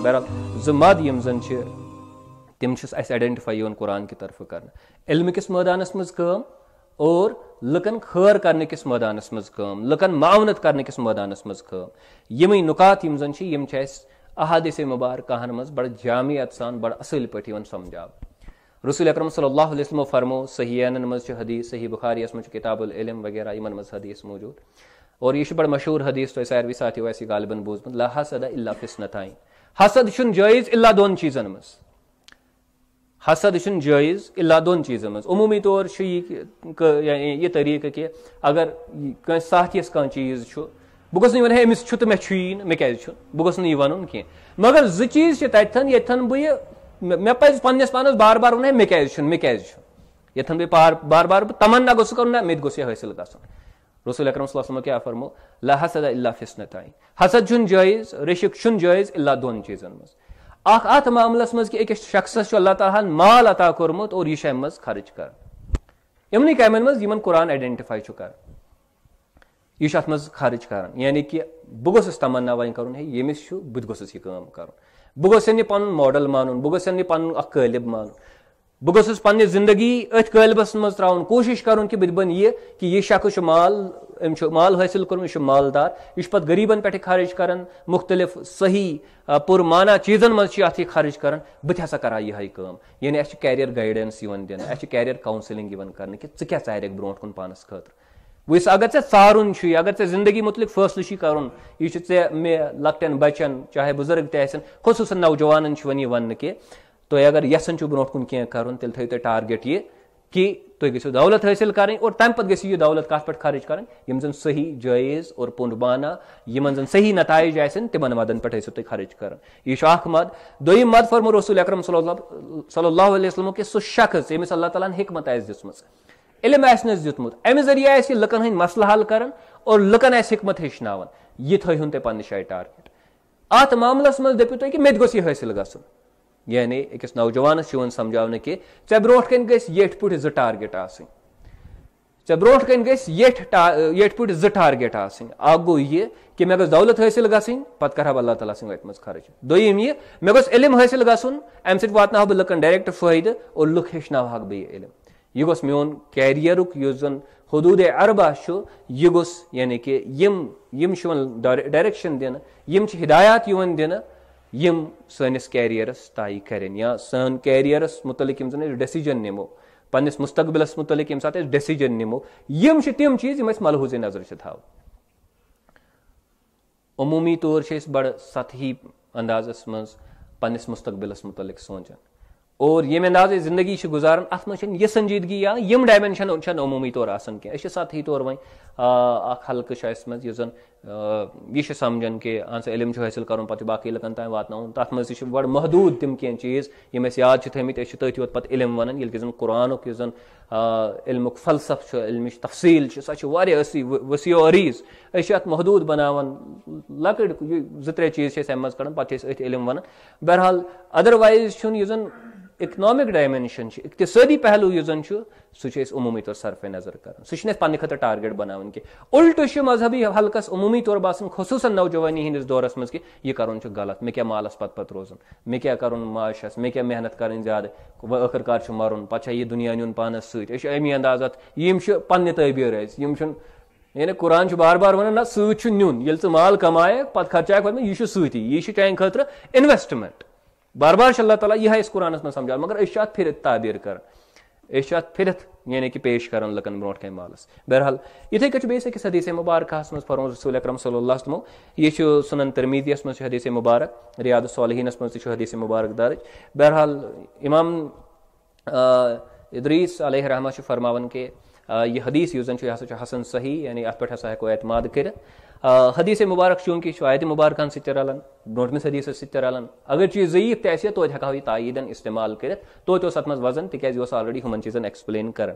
बहरहाल जो मद यम जन तम आइडेंटिफाई कुरान की तरफ कर इल्म किस मैदानस मज काम और लुकन खैर करने किस मैदानस मज काम लुकन मावनत करने किस मैदानस मज काम यम नुकात यम जन यम अहादिस मुबारकाहन मज बड़ जामियत सान बड़ असल पे समझा रसूल अकरम सल्लल्लाहु अलैहि वसल्लम फरमो सहीहैनन मज हदीस सही बुखारी मज किताबुल इल्म वगैरह इमन मज हदीस मौजूद और यह बड़ मशहूर हदीस तो सारवी साथी वैसी गालिबन बोजमत ला हसद इल्ला फिस्नताइन हसद शुन जायज इल्ला दोन चीजन मज हसद शुन जायज इल्ला दोन चीजन मज उमूमी तौर यह तरीक़ कि अगर कस साथियस कह चीज बह गोस वन अमिस तो मे मे क्या बह गोस वन कह मगर जो चीज तथन यथन बह मे पज पन्नस पानस बार बार वन मे क्या यथन बह बार बार तमन्ना गोस कर मे गोस यह हासिल ग रसूल अकरम सल्लल्लाहु अलैहि वसल्लम क्या फरमो ला हसद इल्ला फिस्नताइन हसद शुन जायज रिशिक शुन जायज इल्ला दोन चीजन मज अत मामलस मज कि अकिस शख्सस अल्लाह ताला माल अता कोरमुत और यह मज खर्च कर यमन कमन मज यमन कुरान आइडेंटिफाई कर यह अत मज खर्च कर यानी कि बह गोस तमन्ना वन कर यमिस बह गोस यह काम कर बह गोस पन मॉडल मान बह गोस पन कालिब मान बह गोस पन्ने जिंदगी अथ कालिबस मज त्राउन कोशिश कर कि बह बन यह कि यह शख्स माल हासिल कर मालदार यह पत गरीबन पे खर्च कर मुख्तलिफ सही पुरमाना चीजन मज खर्च कर बह हसा कर यह काम यानी कैरियर गाइडेंस दिन कैरियर काउंसलिंग कर कि क्या चारिक ब्रो कुन पानस खतर वह अगर ऐ सारुन अगर ऐ जिंदगी मुतलिक फैसले कर यह मे लकटन बचन चाहे बुजुर्ग तहसन खुसूसन नौजवान वन वन कि तुम अगर यसान ब्रो कुन कह कर तेल थो टारगेट यह कि तुम गो दौलत हासिल करें और तम पे गई दौलत कत पे खर्च करें यम जन सही जायज और पुंडबाना यमन जन सही नताइज आसन तिमन मदन पे तुम खर्च कर यह मद दोम मद फरमो रसूल अकरम सल्लल्लाहु अलैहि वसल्लम कि सह शख्स यमिस अल्लाह ताला हिकमत दिसमस इल्म दितमुत अमि जरिए लुकन हंद मसला हल कर और लुकन हिकमत हेचनावन यह थोन तुम पन्ने जाए टारगेट अत मामलस मज दपो तुम कि मे गोस यह हासिल गसन यानी अकिस नौजवान समझाने कि ऐ ब्रो कन गेठ पुट जो टारगेट ऐ ब्रो कन गेठ पुट जो टारगेट अ गो यह कि मे दौलत हासिल गन पत कर अल्लाह ताला वत मज खर्च दोम यह मे गोस इल्म हासिल गन अमि सत वातनाह बह लुकन डायरेक्ट फायदे और लुक हेचनावक बे इल्म यह गोस मेन कैरियरुक जन हदूद अरबा यह गोस यानी कि यम डायरेक्शन दिन यम हिदायत दिन यम सनिस कैरियरस तय करें या सन कैरियरस मुतलिक जन डिसीजन निमो पन्निस मुस्तकबिलस मुतलिक यम साथ डिसीजन निमो यम तिम चीज यम मलहूज नजर थाव अमूमी तौर बड़ सतही अंदाजस मज पन्निस मुस्तकबिलस मुतलिक सोचान और यम अंदाज जिंदगी गुजारान अत मे यह संजीदगी या यम डायमेंशन अमूमी तौर कह सतही तौर वह हल्क मज जन यह समझन कि इल्म हासिल कर पे बाकी लुकन तान वात तथ मज बड़ महदूद तम कह चीज यम याद थमित तथ योत पे इल्म वन ये जन कुरानुक जन इल्मुक फलसफ इल्म तफसील सह वसी अरीज अत महदूद बनावन लकड़ जो त्रे चीज अम मज कड़न पे इल्म वन बहरहाल अदरवाइज यह जन इकनॉमिक डायमेंशन इक्तिसादी पहलू यह जन सह अमूमी तौर सरफ नजर कर सह पे खतर टारगेट बनावन कि उल्टो मजहबी हल्कस अमूमी तौर बासन खुसूसन नौजवानी हंदिस दौरस मज कि यह कर गलत मे क्या मालस पत रोजन मे क्या कर माशस मे क्या मेहनत कर ज्यादा आखिरकार मरुन पे यह दुनिया नुन पानस समी अंदाजत यम पे तबीर यानी कुरान बार बार वन ना नुन ये माल कमाए पे खर्चाक यह सती यह चाहे खतर इन्वेस्टमेंट बार बार अल्लाह ताला यह इस कुरान में समझा मगर फिर ताबीर कर फिर यानी कि पेश कर लुकन ब्रो कम मालस बहरहाल इथे कच बेस अकिस हदीस मुबारक मज फरमो रसूल अकरम सल्लल्लाहु अलैहि वसल्लम यह सुनन तिरमिज़ी मज हदीस मुबारक रियाद सालिहीन मज हदीस मुबारक दर्ज बहरहाल इमाम इदरीस अलैहि रहमा फरमावन के यह हदीस यह जन हसन सही यानी अत पे हेको एतमाद कर हदीस मुबारक चूंकि आयत मुबारकन सलन ब्रोटमिस हदीस सलन अगर चीज ज़ईफ तह तो हेको तायीदन इस्तेमाल कर तो अत मज वजन तिक ऑलरेडी हम चीजन एक्सप्लेन कर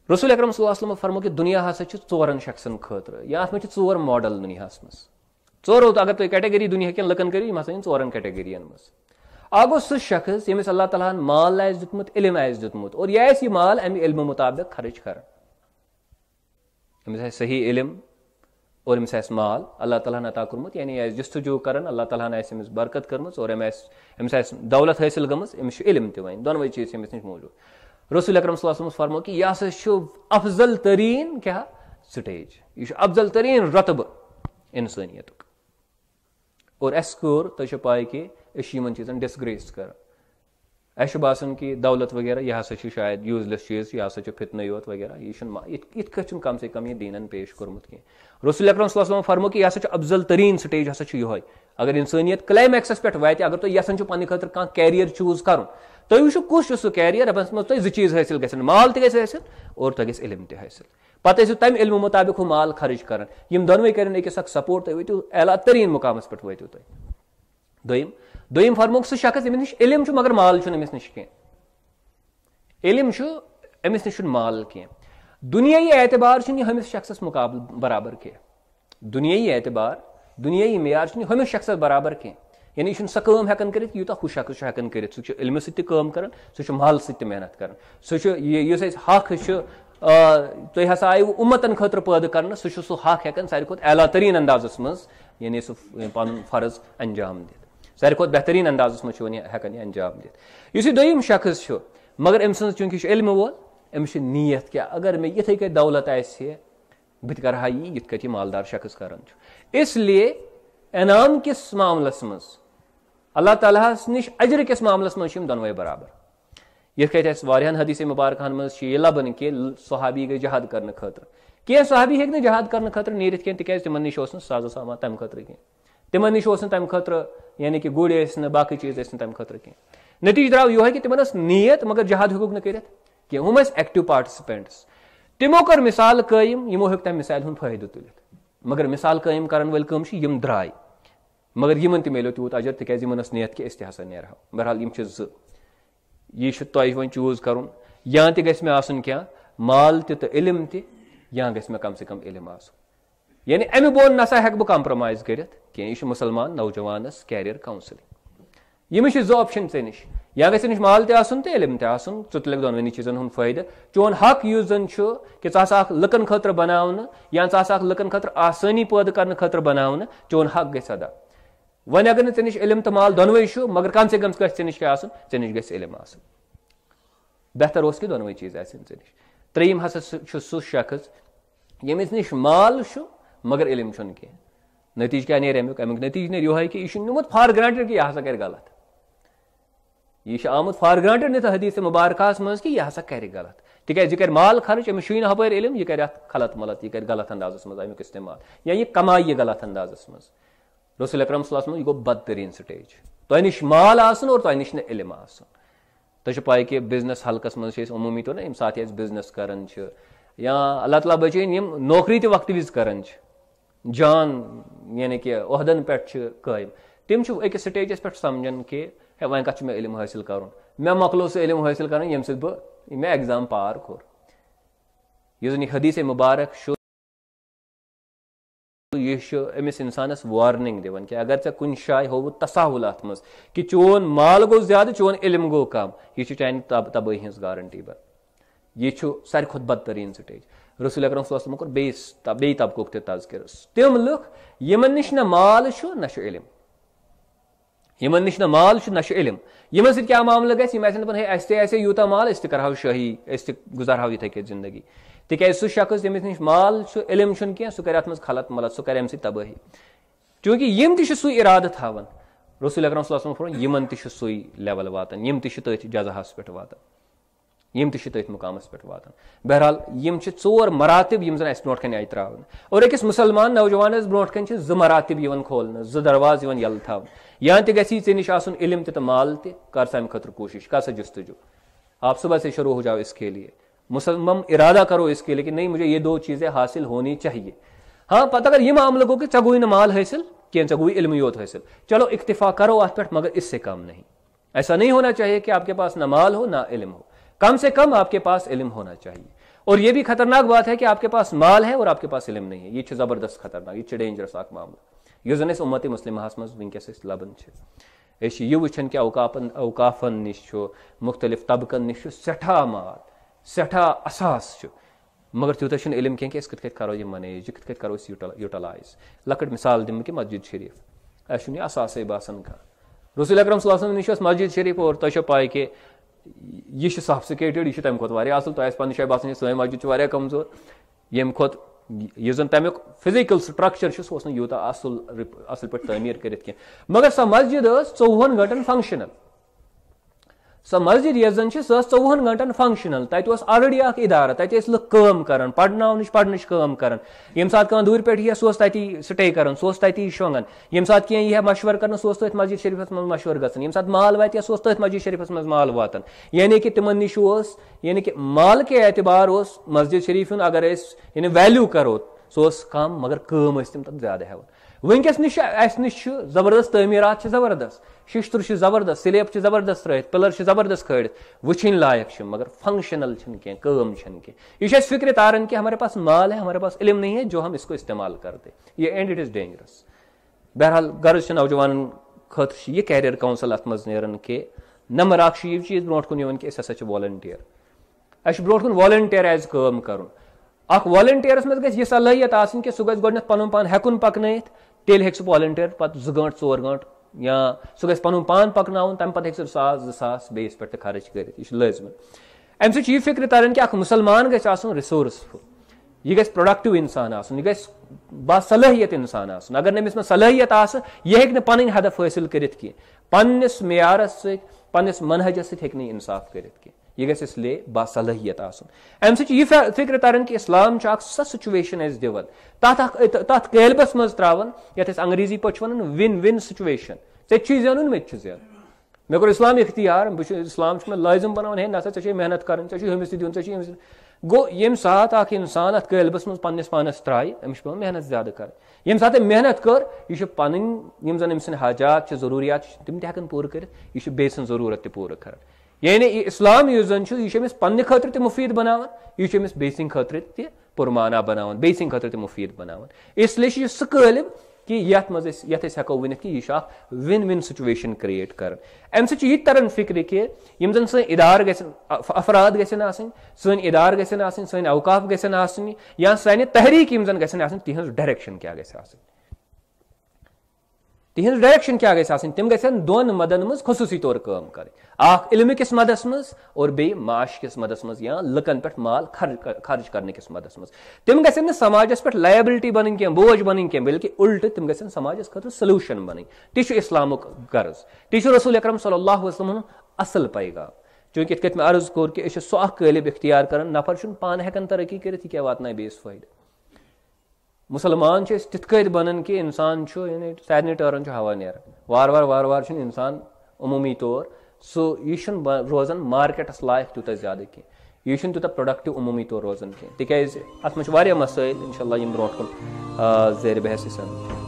रसूल अकरम सल्लल्लाहु अलैहि वसल्लम फरमो कि दुनिया हसा चोरन शख्सन खतर या अत चोर मॉडल दुनिया मज चोरो अगर तुम कैटेगरी दुनिया कन लुकन करो यम हसा चोरन कैटेगरियन मज आ गो सह शख्स यमिस अल्लाह ताला माल दितमुत इल्म दितमुत और यह माल अमि इल्म मुताबिक खर्च कर यमिस सही इल्म और अमिस माल अल्लाह ताला अता कर्मुत यानी जस्तजू कर अल्लाह ताला अमिस बरकत कर्मच और अमिस दौलत हासिल गमस अमिस इल्म त वन दोनों चीज अमिस निश मौजूद। रसूल अकरम सल्लल्लाहु अलैहि वसल्लम फरमो कि यह हसा अफजल तरीन क्या स्टेज, यह अफजल तरीन रतब इंसानियत और अस कोर तो पाई कि इन चीज़न डिसग्रेस कर अस बासान कि दौलत वगैरह यह हसा शायद यूजलेस चीज यह हसा फितन योत वगैरह यह कम से कम यह दीनन पेश कर्मुत कह। रसूल अकरम सल्लल्लाहु अलैहि वसल्लम फरमो कि यह हसा अफजल तरीन स्टेज हसा यह अगर इंसानियत क्लाइमैक्सस पे वात अगर तुम यसान पे खतर कह कैरियर चूज कर तुम वो कुछ सह कैरियर तुम जो चीज हासिल ग माल तसिल और तुम इल्म तसिल पे तम इल्म मुताबिक वो माल खर्च कर दोनवे कर अकिस सपोर्ट तुम वो एला तरीन मुकामस पे वो तुम दोम फरमोक सह शख्स अमिस निश इल्म मगर माल अमिस निश कह इल्म अमिस निश माल कह दुनियाई एतबार हमिस शख्स मुकाबल बराबर कह दुनियाई एतबार दुनियाई मेयार हमिस शख्स बराबर कह यानी यह सह कम हेकन कर यूता हु शख्स हेकन कर सह इल्म सम कर सह माल मेहनत कर सह हक तुम हसा आयु उम्मतन खतर पैदा कर सह हक हेकन सारे खुद एला तरीन अंदाजस मज यानी सह पन फर्ज अंजाम दित सारे खुद बेहतरीन अंदाजस मज हेकन अंजाम दित। इस दोम शख्स मगर अम चूंकि इल्म वोल अमिस नीयत क्या अगर मे इथे कह दौलत आए बह कर यह मालदार शख्स कर इसलिए इनाम किस मामलस मज अल्लाह ताला निश अजर किस मामलस मज दोनवे बराबर यह हदीस मुबारकन मज लबन कि सहाबी गई जहाद करने खतर कह सहाबी हे जहाद करने खतर नीर कह तिक तिमन निश साजो सामान तम खतर कह तिमन निश तम खतर यानी कि गुड़ बाकी चीज तम खतर कह नतीज द्राव यह कि तिमन नीयत मगर जहाद हेकुक कर हम एक्टिव पार्टिसिपेंट्स तिमो कर मिसाल कायम यमो हेक तम मिसाल हुंद फायदो तुलित मगर मिसाल कायम करन वल कम यम द्राय मगर यमन त मिलो तूत अजर तिक यमन नियत कि हसा नेरहा बहरहाल यम यह तुम वो चूज कर या तो गि मे क्या माल तो इल्म त या गि मे कम से कम इल्म यानी अमे बोन नसा हेक बह कम्प्रोमाइज कर यह मुसलमान नौजवानस कैरियर काउंसलिंग यमिश जो ऑप्शन ऐ निश या गि निश माल तो इल्म तु तुलक दोनवनी चीजन हूं फायदे चोन हक युस जन कि लुकन खतर बनावन या लुकन खतर आसानी पैदा करने खतर बनावन चोन हक गि अदा वन अगर ऐ निश इल्म तो माल दोनवे मगर कम से कम ऐ निश क्या ऐ निश गि इल्म बेहतर कि दोनवे चीज ऐ निश। त्रेयम हसा सह शख्स यमिस निश माल मगर इल्म कह नतीज क्या नेर अमुक नतीज नेर यह कि यह निमुत फॉर ग्रांटेड कि यह हसा कर गलत यह आमुत फॉर ग्रांटेड नित हदीस मुबारकस मज कि यह हसा कर गलत तिक कर माल खर्च अमिस हपर इल्म यह कर खलत मलत यह कर गलत अंदाजस मज अमुक इस्तेमाल या यह कमाई यह गलत अंदाजस मज। रसूल अकरम सल्लल्लाहु अलैहि वसल्लम यह गो बदतरीन स्टेज तुह निश माल और तुह निश इल्म तुझे पाई कि बिजनेस हल्कस मज अमूमी तो ना यम साथ बिजनेस करान या अल्लाह ताला बचन यम नौकरी तो वक्त विज करान जान यानी कि ओहदन पे कायम तम अकिस स्टेजस पे समझन कि वन कत मे इल्म हासिल कर मे मकलो सह इल्म हासिल कर यम मे एग्जाम पार कोर यह हदीस मुबारक यह अमिस इंसानस वार्निंग दिवन कि अगर कुन शाय हो तसाहुल अत मज कि चोन माल गो ज्यादा चोन इल्म गो कम यह चाहे तबाही हज गारंटी बर यह सारे खुद बदतरीन स्टेज। रसूल अकरम सल्लल्लाहु अलैहि वसल्लम बे तबकुक तज़किर तम लुक यमन निश न माल न इल्म यमन निश न माल न इल्म यमन सह क्या मामला गि यूता माल अस करहाव शाही अस गुजारहाव इथे के जिंदगी तिक सह शख्स यमिस निश माल इल्म कह सह कर अत खलत मलत सह कर अम तबाही चूंकि यम तु इराद थावन रसूल अकरम सल्लल्लाहु अलैहि वसल्लम यमन तु लेवल वातान यम तथ जज़ाहस पे वातान यम तथ मुकामस पे वातान। बहरहाल यम चोर मरातिब यम जन ब्रोट कन आय त्रावन और अकिस मुसलमान नौजवानस ब्रोट कन जो मरातिब खोलन जो दरवाज यल थवन या तो गि ऐ निश इल्म तो माल कर सा खतर कोशिश कर सा जस्तजू आप सुबह से शुरू हो जाओ इसके लिए मुसलमान इरादा करो इसके लिए कि नहीं मुझे ये दो चीजें हासिल होनी चाहिए। हाँ पता अगर यह मामला गो कि चा गई न माल हासिल कह चा गई इल्म योत हासिल चलो इक्तिफा करो अत पे मगर इससे कम नहीं। ऐसा नहीं होना चाहिए कि आपके पास ना माल हो ना इल्म हो कम से कम आपके पास इल्म होना चाहिए। और यह भी खतरनाक बात है कि आपके पास माल है और आपके पास इल्म नहीं है यह जबरदस्त खतरनाक यह डेंजरस अख मामला यह जन उम्मत मुस्लिमहस मज वनकस लबन यह वुचन कि औकाफन निश मुख्तलिफ तबकन निश सठा माल सठा असास मगर तूत इलम कह कत करो यह मनेज यह कत करो यूटिलाइज लकट मिसाल दिम कि मस्जिद शरीफ अस असासे बासान कह रसूल अकरम सल्लल्लाहु अलैहि वसल्लम निश मस्जिद शरीफ और तुम पाई कि यह सफिस्टिकेटेड यह तम खुद असल तुम पे जाए बासान सी मस्जिद कमजोर ये खुद यह जन तमिक फिजिकल स्ट्रक्चर सह यूत असल पे तमीर कर मगर सह मस्जिद 24 घंटन फंक्शनल सह मस्जिद यह जन 24 घंटन फंक्शनल तत ऑलरेडी इदारा तत लूम कर पढ़नच कर ये सात दूर पे सह तती स्टे कर सह तती शोंगन ये सात कह मशवर कर सह तथ मस्जिद शरीफस मज मशवर ग ये सात माल वात सह तथ मस्जिद शरीफस मज माल वातान यानी कि तिमन निश यानी कि माल के एतबार मस्जिद शरीफ अगर यानी वैल्यू करो सह कम मगर कम तम तक ज्यादा हेवन वनकस निश जबरदस्त तमीरात जबरदस्त शिश्तर जबरदस्त स्लेब जबरदस्त त्रत पिलर जबरदस्त खड़ वुन लायक मगर फंक्शनल कह कम यह फिक्र तारन कि हमारे पास माल है हमारे पास इल्म नहीं है जो हम इसको इस्तेमाल करते ये एंड इट इज डेंजरस। बहरहाल गर्ज नौजवान खत यह कैरियर काउंसिल अत मज नेरन कि नंबर अख चीज ब्रोट कुन कि अस वॉलंटियर अस ब्रोट कुन वॉलंटियर एज कम कर वॉलंटियरस मज गह सलाहियत आसन कि सह गो पन पान हेकुन पकनयित तेल हेक वॉलंटियर पत 2 घंटे 4 घंटे या सह गो पन पान पकन तम पे 1,000-2,000 बेस पे खर्च कर लाजम अम सह फिक्र तरन कि मुसलमान गसन रिसोर्सफुल यह गस प्रोडक्टिव इंसान आसन यह गस बासलाहियत इंसान आसन अगर नमिस में सलाहियत आस यह हेक पन हदफ हासिल करित कि पन्निस मेयारस सन्निस मनहजस सह हेक इंसाफ करित कि यह गस इसलिए बासलाहियत आसन अम सह फिक्र तरन कि इस्लाम सह सिचुएशन अस दिवन तथ कैलबस मज त्रावन यथ अंग्रेजी पे वन विन विन सिचुएशन ऐ जेनुन मे जेन मे कोर इस्लाम इख्तियार इस्लाम मे लाजिम बनान है नसा ऐ मेहनत कर हमिस दिन गो ये सात इंसान अत कैलबस मज पन्निस पानस त्राय अमिस पे मेहनत ज्यादा कर ये सात मेहनत कर यह पन जन अम सद हाजात जरूरियात तम तक पूर कर यह बेसन जरूरत पूर कर यानी इस्लाम जन यह पन्ने खतर त मुफीद बनावन यह बेसिन खतर त पुरमाना बनावन बेसिन खतर त मुफीद बनावन इसलिए सह कलिब कि यथ हेको वन कि यह विन विन सिचुएशन क्रिएट कर अम सह तरन फिक्र कि जन सन इदार अफराद गसन सन इदार गसन सन अवकाफ गसन या सान तहरीक जन गसन तिहज डायरेक्शन क्या गस तिहज डायरेक्शन क्या गस तम गन दोन मदन मज खसूसी तौर काम कर इल्म किस मदस मज और बे माश किस मदस मज या लकन पे माल खर्च करने किस मदस मज तम गन समाजस पे लायबिलिटी बन कह बोझ बन कह बल्कि उल्ट तम गन समाजस खतर सल्यूशन बन ती इस्लामुक गर्ज ती रसूल अकरम सल्लल्लाहु अलैहि वसल्लम असल पैगाम चूंकि ये मैं अर्ज कोर कि सह कलिब इख्तियार कर नफर पान हेकन तरक्की कर क्या वातन बेस फायदे मुसलमान तिथ बनन कि इंसान सारे टर्न हवा नेर वार वार इंसान अमूमी तौर सो यह रोजान मार्केटस लायक तूत ज्यादा कह यह तूत प्रोडक्टिव अमूमी तौर रोजान कह तिक अत मसाइल इंशाल्लाह ब्रोट कुन ज़ेर बहस सन।